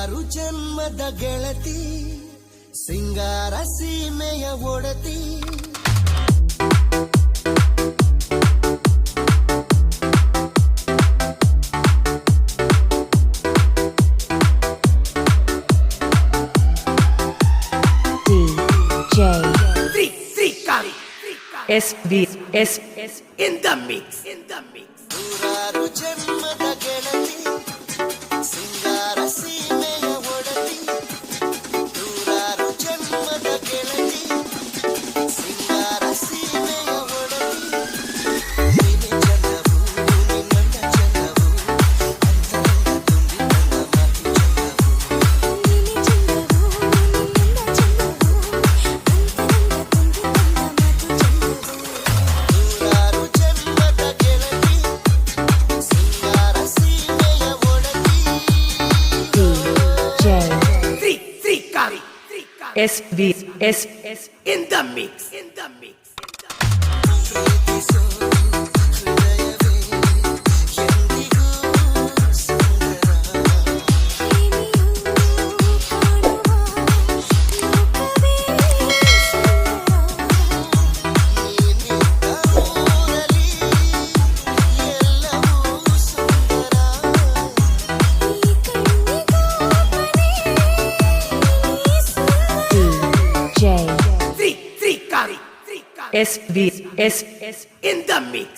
ನೂರಾರು ಜನ್ಮದ ಗೆಳತಿ ಸಿಂಗಾರ ಸೀಮೆಯ ಒಡತಿ. SVS in the mix. ನೂರಾರು ಜನ್ಮದ ಗೆಳತಿ ಸಿಂಗಾರ ಸೀಮೆಯ ಒಡತಿ. ನೂರಾರು ಜನ್ಮದ ಗೆಳತಿ ಸಿಂಗಾರ ಸೀಮೆಯ ಒಡತಿ. ನೀನೆ ಚಂದವು ನಿನ್ನಂದ ಚಂದವು ಅಂತರಂಗ ತುಂಬಿ ಬಂದ ಮಾತು ಚಂದವು. ನೀನೆ ಚಂದವು ನಿನ್ನಂದ ಚಂದವು ಅಂತರಂಗ ತುಂಬಿ ಬಂದ ಮಾತು ಚಂದವು. ನೂರಾರು ಜನ್ಮದ ಗೆಳತಿ ಸಿಂಗಾರ ಸೀಮೆಯ ಒಡತಿ. SVS in the mix. ಪ್ರೀತಿಸೋ ಹೃದಯವೇ ಎಂದಿಗೂ ಸುಂದರ. ಪ್ರೇಮಿಯು ಕಾಣುವ ಲೋಕವೇ ಸುಂದರ. ನೀನಿದ್ದ ಊರಲ್ಲಿ ಎಲ್ಲವೂ ಸುಂದರ. ಈ ಕಣ್ಣಿಗೋಪನೆ ನೀ ಸುಂದರ. SVS in the mix.